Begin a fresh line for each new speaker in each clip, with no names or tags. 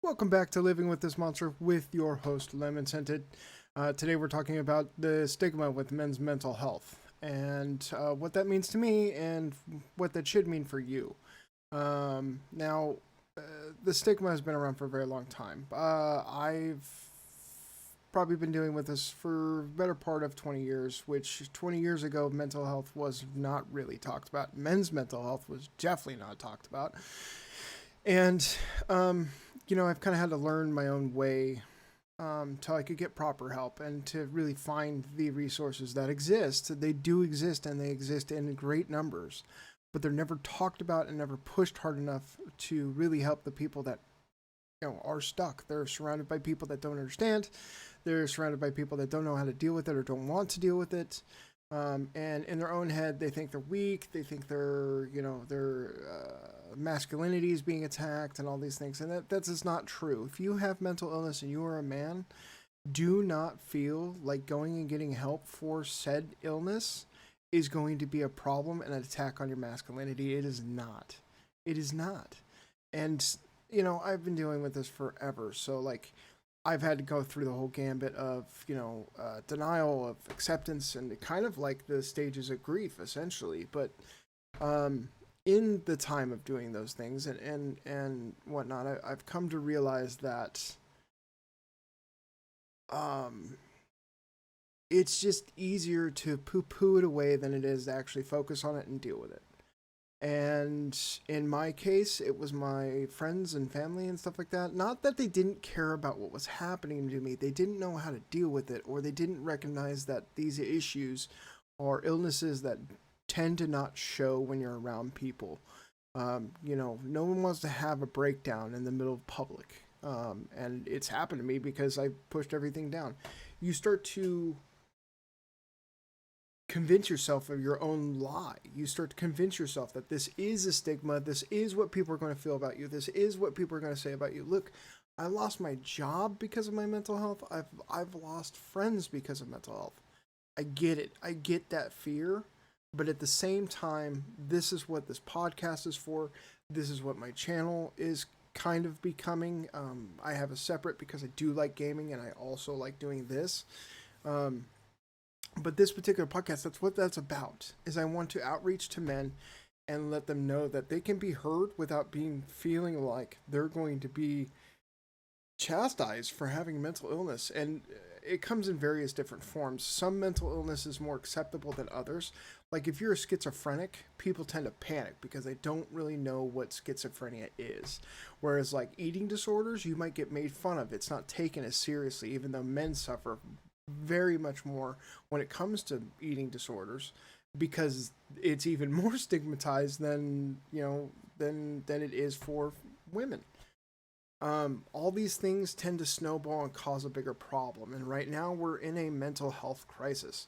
Welcome back to Living with This Monster with your host, Lemon Scented. Today we're talking about the stigma with men's mental health and what that means to me and what that should mean for you. Now, the stigma has been around for a very long time. I've probably been dealing with this for the better part of 20 years, which 20 years ago, mental health was not really talked about. Men's mental health was definitely not talked about. And, I've kind of had to learn my own way till I could get proper help and to really find the resources that exist. They do exist and they exist in great numbers, but they're never talked about and never pushed hard enough to really help the people that are stuck. They're surrounded by people that don't understand. They're surrounded by people that don't know how to deal with it or don't want to deal with it. And in their own head, they think they're weak. They think their masculinity is being attacked and all these things. And that's just not true. If you have mental illness and you are a man, do not feel like going and getting help for said illness is going to be a problem and an attack on your masculinity. It is not. It is not. And, I've been dealing with this forever. So, I've had to go through the whole gambit of, denial, of acceptance, and kind of like the stages of grief, essentially. But in the time of doing those things and whatnot, I've come to realize that it's just easier to poo-poo it away than it is to actually focus on it and deal with it. And in my case, it was my friends and family and stuff like that. Not that they didn't care about what was happening to me. They didn't know how to deal with it, or they didn't recognize that these issues are illnesses that tend to not show when you're around people. No one wants to have a breakdown in the middle of public. And it's happened to me because I pushed everything down. You start to convince yourself of your own lie. You start to convince yourself that this is a stigma. This is what people are going to feel about you. This is what people are going to say about you. Look, I lost my job because of my mental health. I've lost friends because of mental health. I get it. I get that fear. But at the same time, this is what this podcast is for. This is what my channel is kind of becoming. I have a separate because I do like gaming and I also like doing this. But this particular podcast, that's what that's about, is I want to outreach to men and let them know that they can be heard without feeling like they're going to be chastised for having mental illness. And it comes in various different forms. Some mental illness is more acceptable than others. Like if you're a schizophrenic, people tend to panic because they don't really know what schizophrenia is. Whereas like eating disorders, you might get made fun of. It's not taken as seriously, even though men suffer very much more when it comes to eating disorders because it's even more stigmatized than it is for women. All these things tend to snowball and cause a bigger problem, and right now we're in a mental health crisis.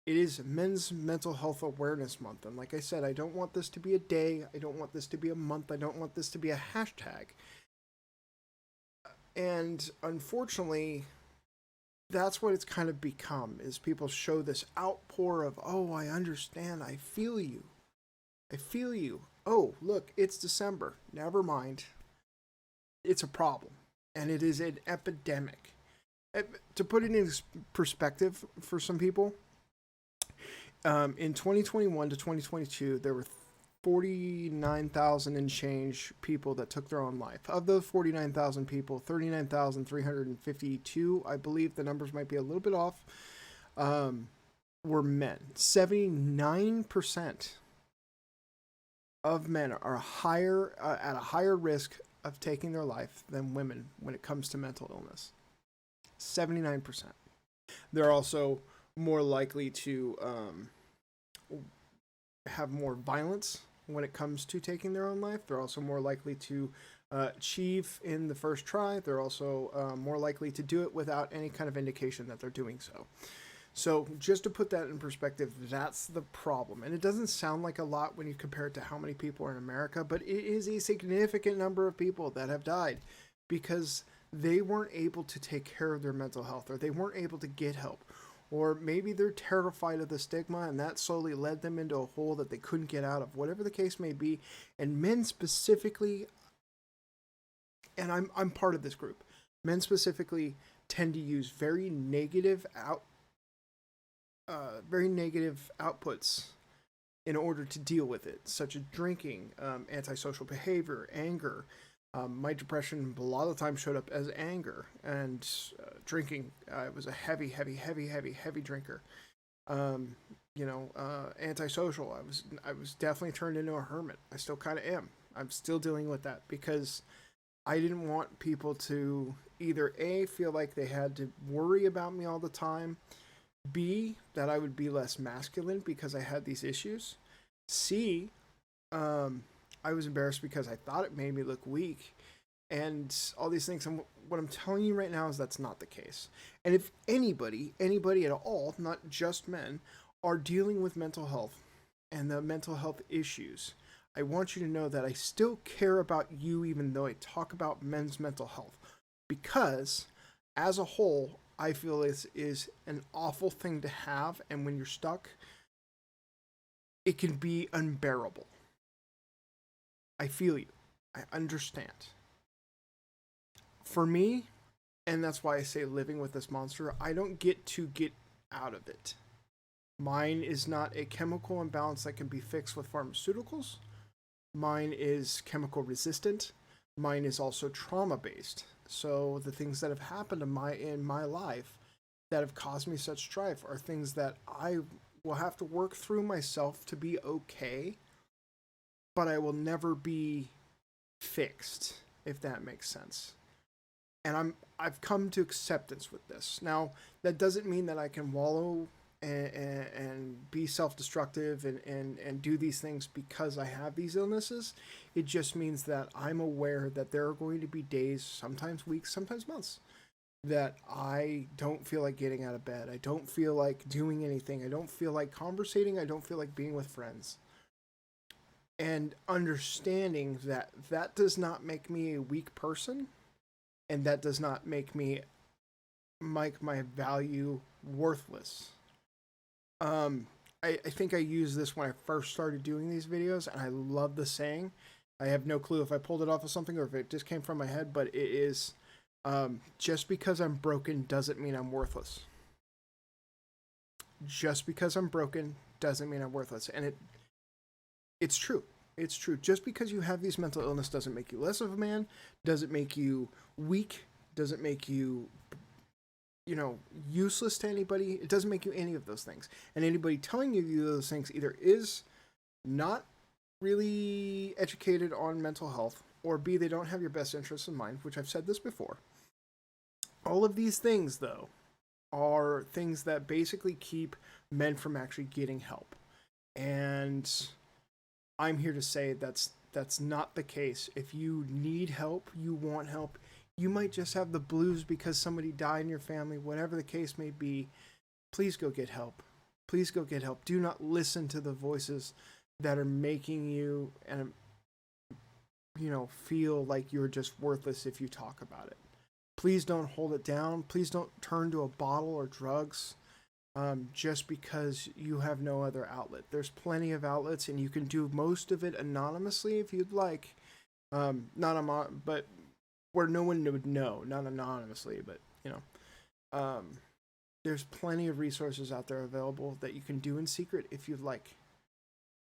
It is Men's Mental Health Awareness Month, and like I said, I don't want this to be a day, I don't want this to be a month, I don't want this to be a hashtag. And unfortunately, that's what it's kind of become, is people show this outpour of, oh, I understand, I feel you. I feel you. Oh, look, it's December. Never mind. It's a problem. And it is an epidemic. To put it in perspective for some people, in 2021 to 2022, there were 49,000 and change people that took their own life. Of those 49,000 people, 39,352, I believe the numbers might be a little bit off, were men. 79% of men are at a higher risk of taking their life than women when it comes to mental illness. 79%. They're also more likely to have more violence when it comes to taking their own life. They're also more likely to achieve in the first try. They're also more likely to do it without any kind of indication that they're doing so. So just to put that in perspective, that's the problem. And it doesn't sound like a lot when you compare it to how many people are in America, but it is a significant number of people that have died because they weren't able to take care of their mental health, or they weren't able to get help. Or maybe they're terrified of the stigma and that slowly led them into a hole that they couldn't get out of, whatever the case may be. And men specifically, and I'm part of this group. Men specifically tend to use very negative outputs in order to deal with it, such as drinking, antisocial behavior, anger. My depression a lot of the time showed up as anger and drinking. I was a heavy drinker. Um, Antisocial. I was definitely turned into a hermit. I still kind of am. I'm still dealing with that because I didn't want people to either A, feel like they had to worry about me all the time, B, that I would be less masculine because I had these issues, C, I was embarrassed because I thought it made me look weak, and all these things. And what I'm telling you right now is that's not the case. And if anybody at all, not just men, are dealing with mental health and the mental health issues, I want you to know that I still care about you even though I talk about men's mental health. Because, as a whole, I feel this is an awful thing to have, and when you're stuck, it can be unbearable. I feel you. I understand. For me, and that's why I say living with this monster, I don't get to get out of it. Mine is not a chemical imbalance that can be fixed with pharmaceuticals. Mine is chemical resistant. Mine is also trauma based. So the things that have happened in my life that have caused me such strife are things that I will have to work through myself to be okay, but I will never be fixed, if that makes sense. And I've come to acceptance with this. Now, that doesn't mean that I can wallow and be self-destructive and do these things because I have these illnesses. It just means that I'm aware that there are going to be days, sometimes weeks, sometimes months, that I don't feel like getting out of bed. I don't feel like doing anything. I don't feel like conversating. I don't feel like being with friends. And understanding that that does not make me a weak person, and that does not make my value worthless. I think I used this when I first started doing these videos, and I love the saying. I have no clue if I pulled it off of something or if it just came from my head, but it is, just because I'm broken doesn't mean I'm worthless. Just because I'm broken doesn't mean I'm worthless. And it's true. It's true. Just because you have these mental illness doesn't make you less of a man, doesn't make you weak, doesn't make you useless to anybody. It doesn't make you any of those things. And anybody telling you those things either is not really educated on mental health, or B, they don't have your best interests in mind, which I've said this before. All of these things, though, are things that basically keep men from actually getting help. And I'm here to say that's not the case. If you need help, you want help, you might just have the blues because somebody died in your family, whatever the case may be, please go get help. Please go get help. Do not listen to the voices that are making you and feel like you're just worthless if you talk about it. Please don't hold it down. Please don't turn to a bottle or drugs just because you have no other outlet. There's plenty of outlets, and you can do most of it anonymously if you'd like. But where no one would know, not anonymously, but there's plenty of resources out there available that you can do in secret if you'd like.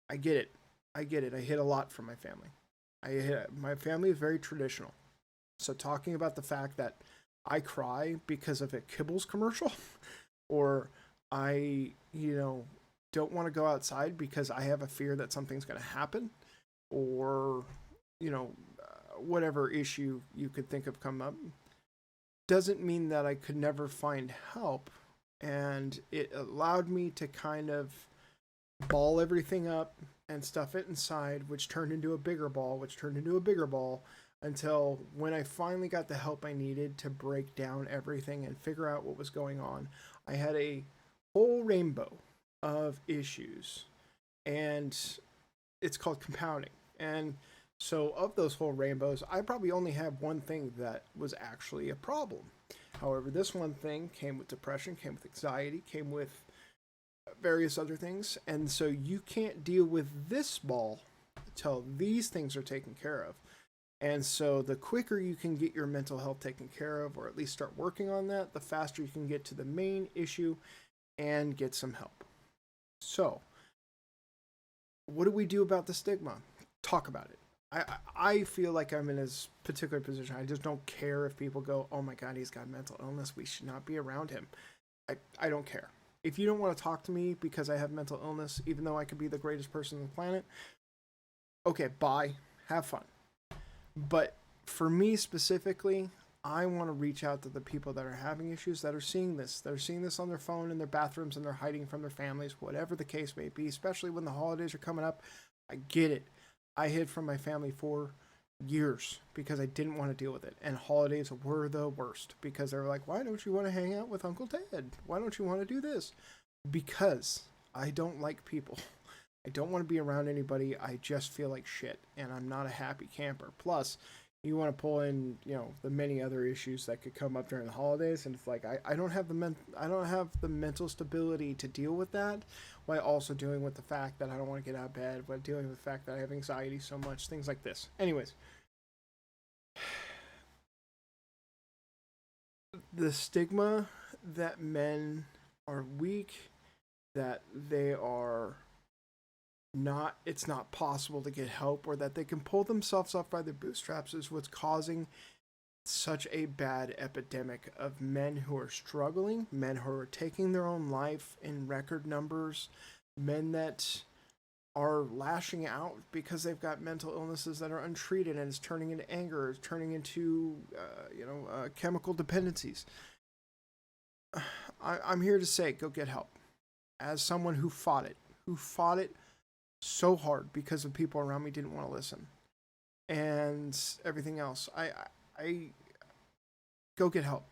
I get it. I hid a lot from my family. My family is very traditional. So talking about the fact that I cry because of a Kibbles commercial, or I, don't want to go outside because I have a fear that something's going to happen, or, whatever issue you could think of come up, doesn't mean that I could never find help. And it allowed me to kind of ball everything up and stuff it inside, which turned into a bigger ball, until when I finally got the help I needed to break down everything and figure out what was going on, I had a whole rainbow of issues, and it's called compounding. And so of those whole rainbows, I probably only have one thing that was actually a problem. However, this one thing came with depression, came with anxiety, came with various other things. And so you can't deal with this ball until these things are taken care of. And so the quicker you can get your mental health taken care of, or at least start working on that, the faster you can get to the main issue and get some help. So, what do we do about the stigma? Talk about it. I feel like I'm in this particular position. I just don't care if people go, oh my God, he's got mental illness. We should not be around him. I don't care. If you don't want to talk to me because I have mental illness, even though I could be the greatest person on the planet, okay, bye. Have fun. But for me specifically, I want to reach out to the people that are having issues, that are seeing this. They're seeing this on their phone in their bathrooms, and they're hiding from their families, whatever the case may be, especially when the holidays are coming up. I get it. I hid from my family for years because I didn't want to deal with it. And holidays were the worst because they were like, why don't you want to hang out with Uncle Ted? Why don't you want to do this? Because I don't like people. I don't want to be around anybody. I just feel like shit, and I'm not a happy camper. Plus, you want to pull in, the many other issues that could come up during the holidays, and it's like I don't have the mental stability to deal with that, while also dealing with the fact that I don't want to get out of bed, while dealing with the fact that I have anxiety so much, things like this. Anyways, the stigma that men are weak, that they are not, it's not possible to get help, or that they can pull themselves up by their bootstraps, is what's causing such a bad epidemic of men who are struggling, men who are taking their own life in record numbers, men that are lashing out because they've got mental illnesses that are untreated, and it's turning into anger, it's turning into chemical dependencies. I'm here to say, go get help. As someone who fought it so hard because the people around me didn't want to listen, and everything else. I go get help.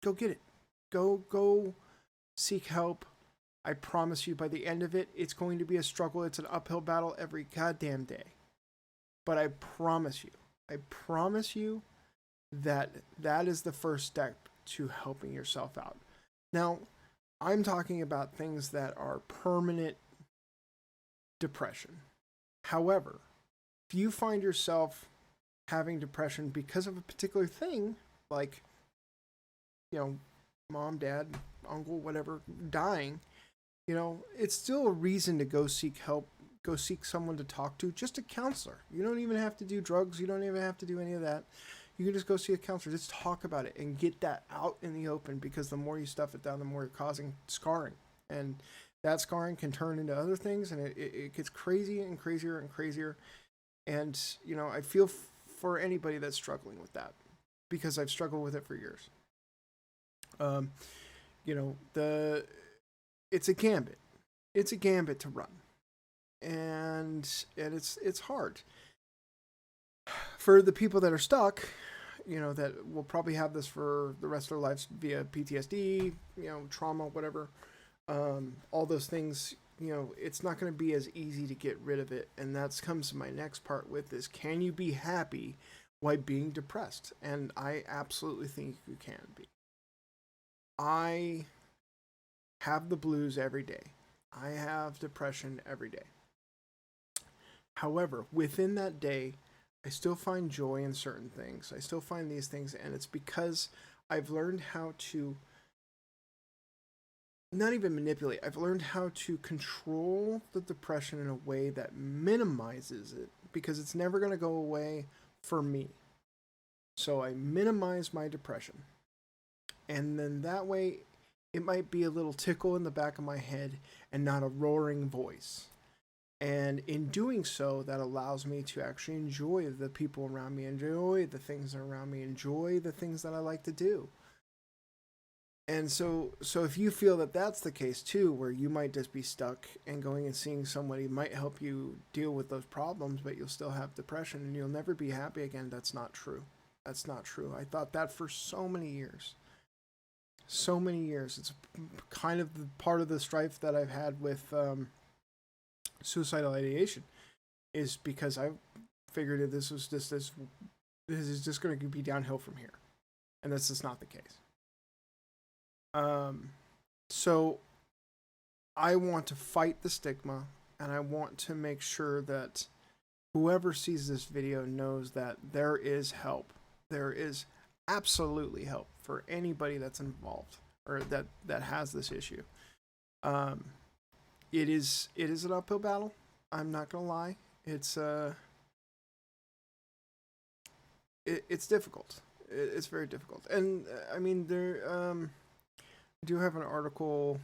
Go get it. Go seek help. I promise you, by the end of it, it's going to be a struggle. It's an uphill battle every goddamn day. But I promise you that that is the first step to helping yourself out. Now, I'm talking about things that are permanent depression. However, if you find yourself having depression because of a particular thing, like, mom, dad, uncle, whatever, dying, it's still a reason to go seek help, go seek someone to talk to, just a counselor. You don't even have to do drugs, you don't even have to do any of that. You can just go see a counselor, just talk about it and get that out in the open, because the more you stuff it down, the more you're causing scarring. And that scarring can turn into other things, and it gets crazy and crazier and crazier. And, I feel for anybody that's struggling with that, because I've struggled with it for years. It's a gambit. It's a gambit to run. And it's hard. For the people that are stuck, that will probably have this for the rest of their lives via PTSD, trauma, whatever, all those things, it's not going to be as easy to get rid of it. And that comes to my next part with this. Can you be happy while being depressed? And I absolutely think you can be. I have the blues every day. I have depression every day. However, within that day, I still find joy in certain things. I still find these things, and it's because I've learned how to not even manipulate. I've learned how to control the depression in a way that minimizes it, because it's never going to go away for me. So I minimize my depression. And then that way, it might be a little tickle in the back of my head and not a roaring voice. And in doing so, that allows me to actually enjoy the people around me, enjoy the things around me, enjoy the things that I like to do. And so if you feel that that's the case too, where you might just be stuck, and going and seeing somebody might help you deal with those problems, but you'll still have depression and you'll never be happy again, that's not true. That's not true. I thought that for so many years. So many years. It's kind of the part of the strife that I've had with suicidal ideation, is because I figured that this is just going to be downhill from here, and that's just not the case. So I want to fight the stigma, and I want to make sure that whoever sees this video knows that there is help. There is absolutely help for anybody that's involved or that has this issue. It is an uphill battle. I'm not gonna lie. It's difficult. It's very difficult. And I mean, there I do have an article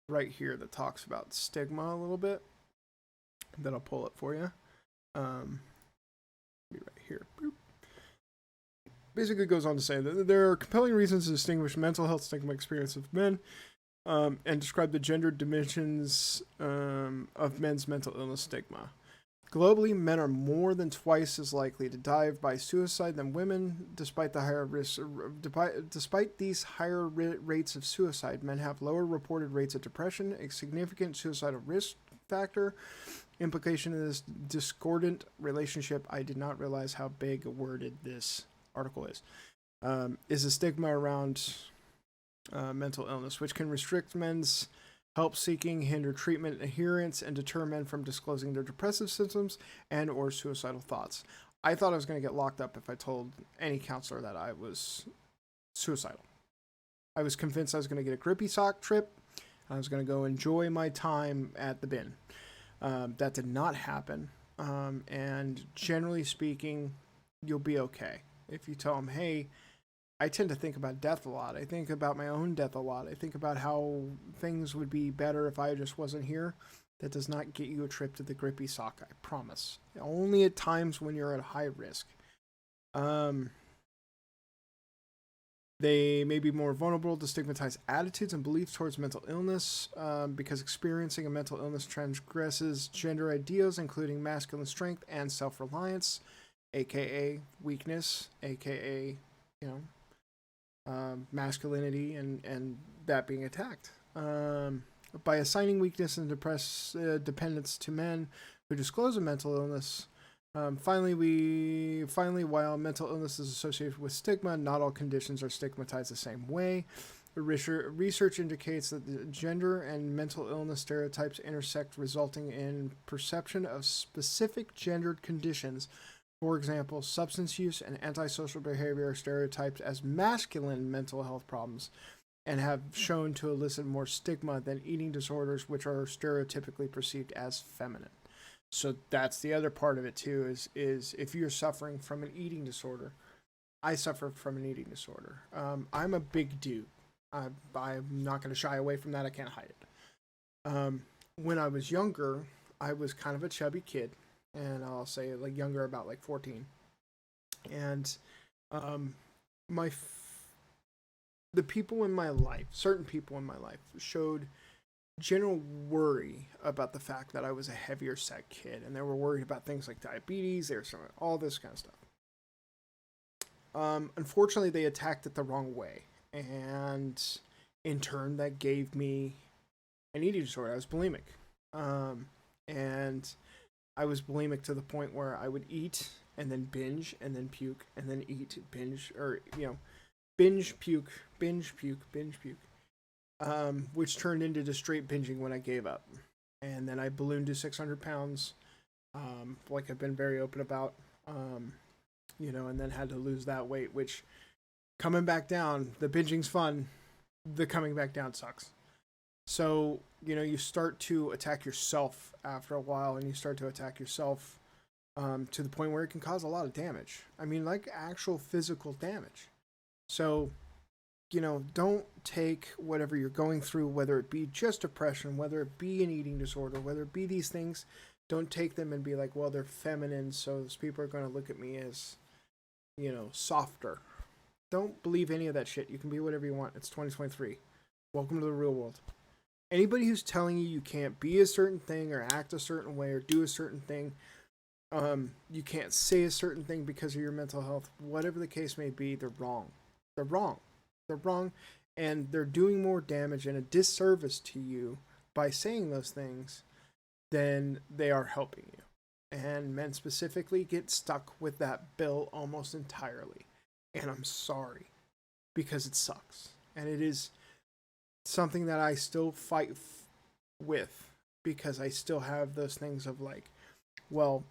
right here that talks about stigma a little bit. That I'll pull up for you. Be right here. Boop. Basically goes on to say that there are compelling reasons to distinguish mental health stigma experience of men and describe the gender dimensions of men's mental illness stigma. Globally, men are more than twice as likely to die by suicide than women. Despite these higher rates of suicide, men have lower reported rates of depression, a significant suicidal risk factor. Implication of this discordant relationship, I did not realize how big worded this article is a stigma around mental illness, which can restrict men's help seeking, hinder treatment adherence, and deter men from disclosing their depressive symptoms and or suicidal thoughts. I thought I was going to get locked up if I told any counselor that I was suicidal. I was convinced I was going to get a grippy sock trip. I was going to go enjoy my time at the bin. That did not happen. And generally speaking, you'll be okay. If you tell them, hey, I tend to think about death a lot. I think about my own death a lot. I think about how things would be better if I just wasn't here. That does not get you a trip to the grippy sock, I promise. Only at times when you're at high risk. They may be more vulnerable to stigmatized attitudes and beliefs towards mental illness because experiencing a mental illness transgresses gender ideals, including masculine strength and self-reliance, aka weakness, aka, masculinity and that being attacked. By assigning weakness and dependence to men who disclose a mental illness. Finally, while mental illness is associated with stigma, not all conditions are stigmatized the same way. Research indicates that the gender and mental illness stereotypes intersect, resulting in perception of specific gendered conditions. For example, substance use and antisocial behavior are stereotyped as masculine mental health problems and have shown to elicit more stigma than eating disorders, which are stereotypically perceived as feminine. So that's the other part of it too, is if you're suffering from an eating disorder. I suffer from an eating disorder. I'm a big dude. I'm not going to shy away from that. I can't hide it. When I was younger, I was kind of a chubby kid. And I'll say like younger, about like 14. And the people in my life, certain people in my life, showed general worry about the fact that I was a heavier set kid, and they were worried about things like diabetes, all this kind of stuff. Unfortunately, they attacked it the wrong way, and in turn, that gave me an eating disorder. I was bulimic, and I was bulimic to the point where I would eat and then binge and then puke and then eat, binge, or binge, puke, binge, puke, binge, puke. Which turned into just straight binging when I gave up. And then I ballooned to 600 pounds, like I've been very open about, and then had to lose that weight, which coming back down, the binging's fun, the coming back down sucks. So, you start to attack yourself after a while, and you start to attack yourself to the point where it can cause a lot of damage. I mean, like actual physical damage. So, don't take whatever you're going through, whether it be just depression, whether it be an eating disorder, whether it be these things, don't take them and be like, well, they're feminine, so those people are going to look at me as, softer. Don't believe any of that shit. You can be whatever you want. It's 2023. Welcome to the real world. Anybody who's telling you can't be a certain thing or act a certain way or do a certain thing, you can't say a certain thing because of your mental health, whatever the case may be, they're wrong. They're wrong. They're wrong, and they're doing more damage and a disservice to you by saying those things than they are helping you. And men specifically get stuck with that bill almost entirely. And I'm sorry, because it sucks. And it is something that I still fight with, because I still have those things of like, well,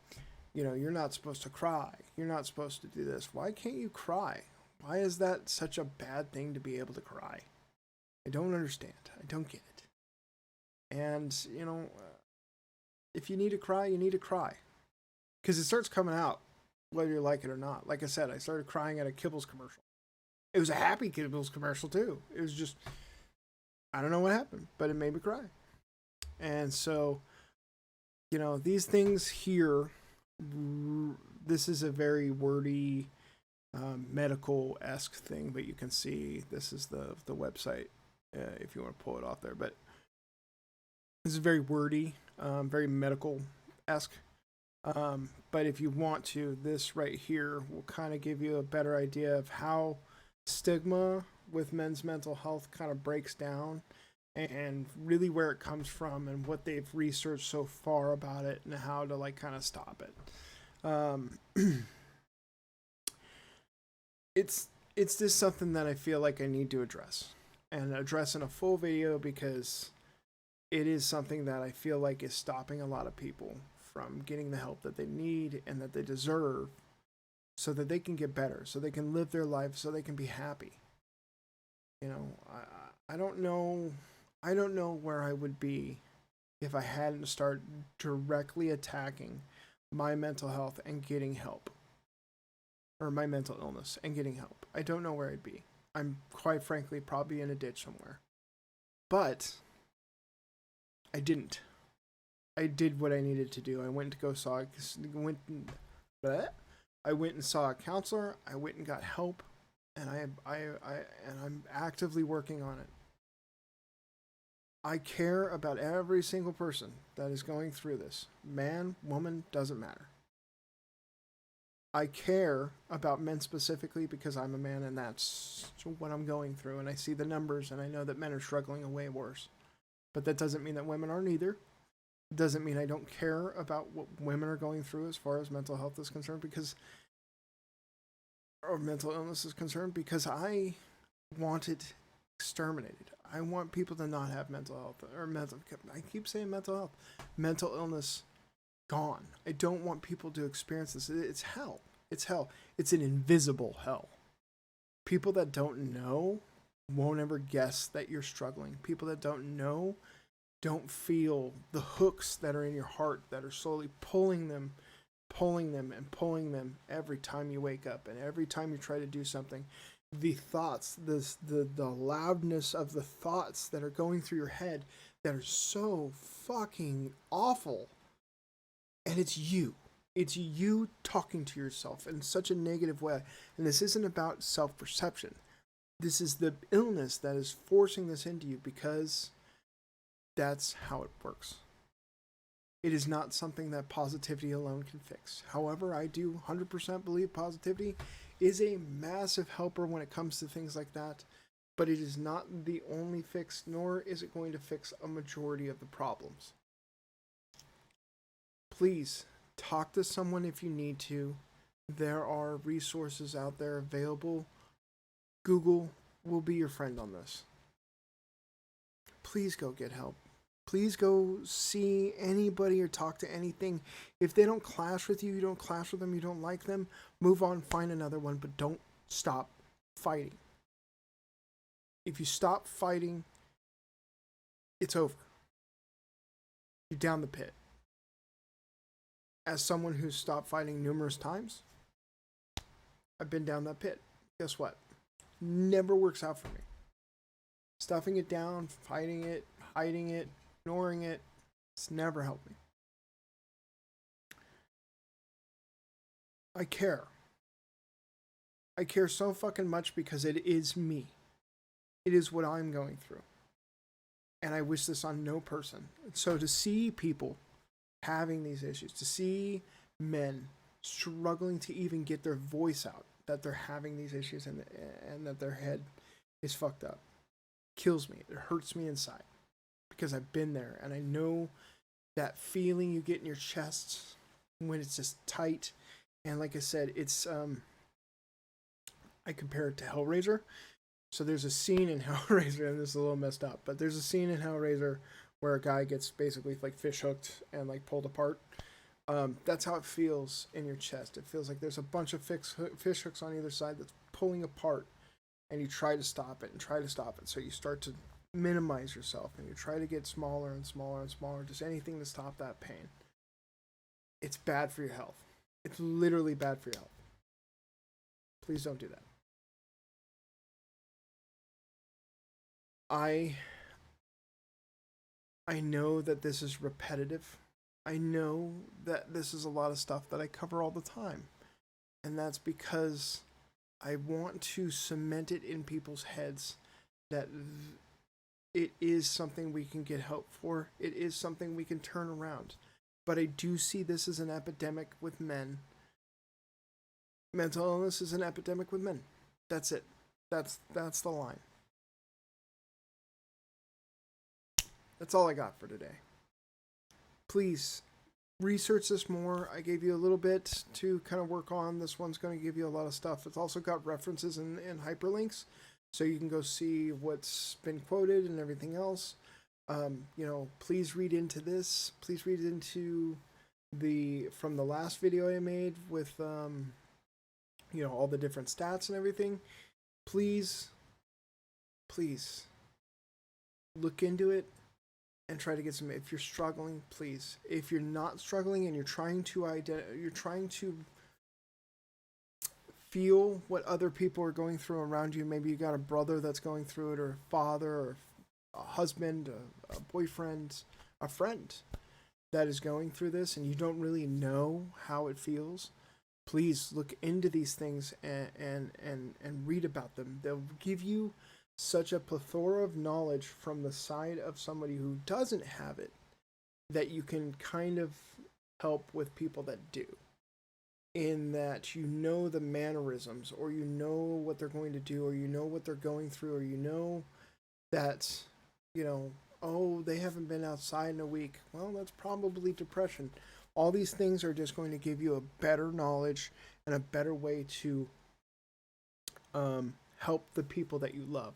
you're not supposed to cry. You're not supposed to do this. Why can't you cry? Why is that such a bad thing to be able to cry? I don't understand. I don't get it. And, if you need to cry, you need to cry. Because it starts coming out, whether you like it or not. Like I said, I started crying at a Kibbles commercial. It was a happy Kibbles commercial, too. It was just, I don't know what happened, but it made me cry. And so, these things here, this is a very wordy, medical-esque thing, but you can see this is the website if you want to pull it off there. But this is very wordy, very medical-esque. But if you want to, this right here will kind of give you a better idea of how stigma with men's mental health kind of breaks down and really where it comes from and what they've researched so far about it and how to kind of stop it. It's just something that I feel like I need to address and address in a full video because it is something that I feel like is stopping a lot of people from getting the help that they need and that they deserve so that they can get better, so they can live their life, so they can be happy. I don't know where I would be if I hadn't started directly attacking my mental health and getting help. Or my mental illness and getting help. I don't know where I'd be. I'm quite frankly probably in a ditch somewhere. But I didn't. I did what I needed to do. I went and saw a counselor. I went and got help, and I'm actively working on it. I care about every single person that is going through this. Man, woman, doesn't matter. I care about men specifically because I'm a man and that's what I'm going through. And I see the numbers and I know that men are struggling way worse. But that doesn't mean that women aren't either. It doesn't mean I don't care about what women are going through as far as mental health is concerned or mental illness is concerned because I want it exterminated. I want people to not have mental health I keep saying mental health. Mental illness gone. I don't want people to experience this. It's hell. It's hell. It's an invisible hell. People that don't know won't ever guess that you're struggling. People that don't know don't feel the hooks that are in your heart that are slowly pulling them every time you wake up and every time you try to do something. The thoughts, the loudness of the thoughts that are going through your head that are so fucking awful. And it's you. It's you talking to yourself in such a negative way. And this isn't about self-perception. This is the illness that is forcing this into you because that's how it works. It is not something that positivity alone can fix. However, I do 100% believe positivity is a massive helper when it comes to things like that. But it is not the only fix, nor is it going to fix a majority of the problems. Please talk to someone if you need to. There are resources out there available. Google will be your friend on this. Please go get help. Please go see anybody or talk to anything. If they don't clash with you, you don't clash with them, you don't like them, move on, find another one, but don't stop fighting. If you stop fighting, it's over. You're down the pit. As someone who's stopped fighting numerous times, I've been down that pit. Guess what? Never works out for me. Stuffing it down, fighting it, hiding it, ignoring it, it's never helped me. I care. I care so fucking much because it is me. It is what I'm going through. And I wish this on no person. So to see people having these issues, to see men struggling to even get their voice out that they're having these issues and that their head is fucked up, kills me. It hurts me inside because I've been there and I know that feeling you get in your chest when it's just tight. And like I said, it's I compare it to Hellraiser. So there's a scene in Hellraiser, and this is a little messed up, but there's a scene in Hellraiser where a guy gets basically like fish hooked and like pulled apart That's how it feels in your chest. It feels like there's a bunch of fish hooks on either side that's pulling apart, and you try to stop it and try to stop it. So you start to minimize yourself and you try to get smaller and smaller and smaller, just anything to stop that pain. It's bad for your health. It's literally bad for your health. Please don't do that. I know that this is repetitive. I know that this is a lot of stuff that I cover all the time. And that's because I want to cement it in people's heads that it is something we can get help for. It is something we can turn around. But I do see this as an epidemic with men. Mental illness is an epidemic with men. That's it. That's the line. That's all I got for today. Please research this more. I gave you a little bit to kind of work on. This one's going to give you a lot of stuff. It's also got references and hyperlinks, so you can go see what's been quoted and everything else. Please read into this. Please read into from the last video I made with all the different stats and everything. Please look into it and try to get some. If you're struggling, please. If you're not struggling and you're trying to feel what other people are going through around you, maybe you got a brother that's going through it, or a father, or a husband, a boyfriend, a friend that is going through this, and you don't really know how it feels. Please look into these things and read about them. They'll give you such a plethora of knowledge from the side of somebody who doesn't have it, that you can kind of help with people that do. In that you know the mannerisms, or you know what they're going to do, or you know what they're going through, or you know that, oh, they haven't been outside in a week. Well, that's probably depression. All these things are just going to give you a better knowledge and a better way to help the people that you love.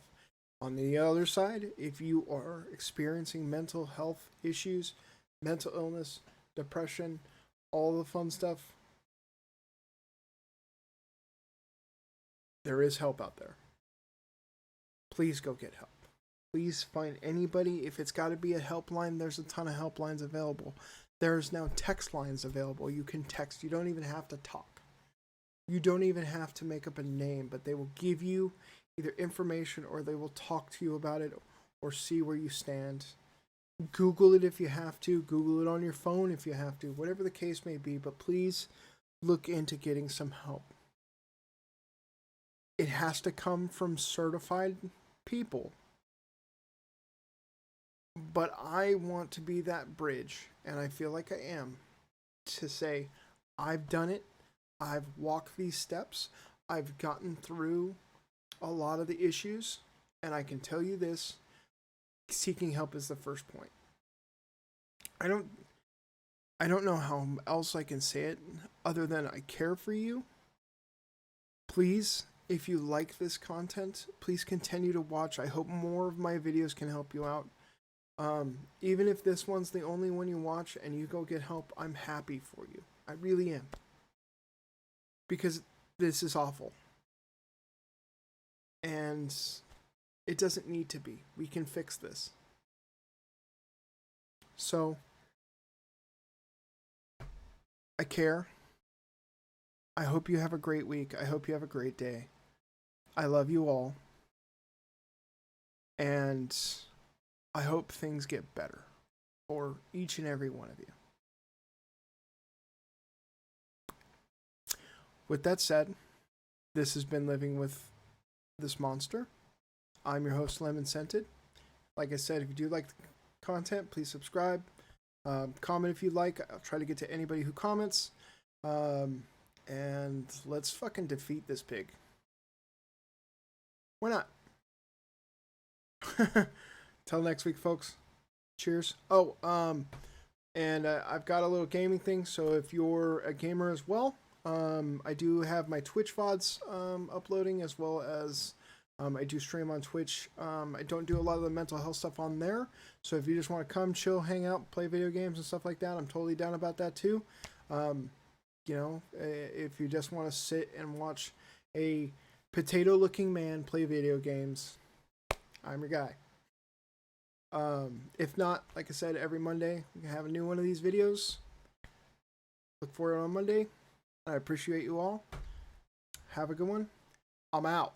On the other side, if you are experiencing mental health issues, mental illness, depression, all the fun stuff, there is help out there. Please go get help. Please find anybody. If it's got to be a helpline, there's a ton of helplines available. There's now text lines available. You can text. You don't even have to talk. You don't even have to make up a name, but they will give you either information, or they will talk to you about it, or see where you stand. Google it if you have to. Google it on your phone if you have to. Whatever the case may be, but please look into getting some help. It has to come from certified people. But I want to be that bridge, and I feel like I am, to say, I've done it. I've walked these steps. I've gotten through a lot of the issues, and I can tell you this: seeking help is the first point. I don't know how else I can say it other than I care for you. Please, if you like this content, please continue to watch. I hope more of my videos can help you out. Even if this one's the only one you watch and you go get help, I'm happy for you. I really am. Because this is awful. And it doesn't need to be. We can fix this. So, I care. I hope you have a great week. I hope you have a great day. I love you all. And I hope things get better for each and every one of you. With that said, this has been Living with This Monster. I'm your host, Lemon Scented. Like I said, if you do like the content, please subscribe. Comment if you like. I'll try to get to anybody who comments. And let's fucking defeat this pig. Why not? Till next week, folks. Cheers. Oh, and I've got a little gaming thing, so if you're a gamer as well, I do have my Twitch VODs uploading, as well as I do stream on Twitch. I don't do a lot of the mental health stuff on there, so if you just want to come, chill, hang out, play video games and stuff like that, I'm totally down about that too. If you just want to sit and watch a potato-looking man play video games, I'm your guy. If not, like I said, every Monday we can have a new one of these videos. Look for it on Monday. I appreciate you all. Have a good one. I'm out.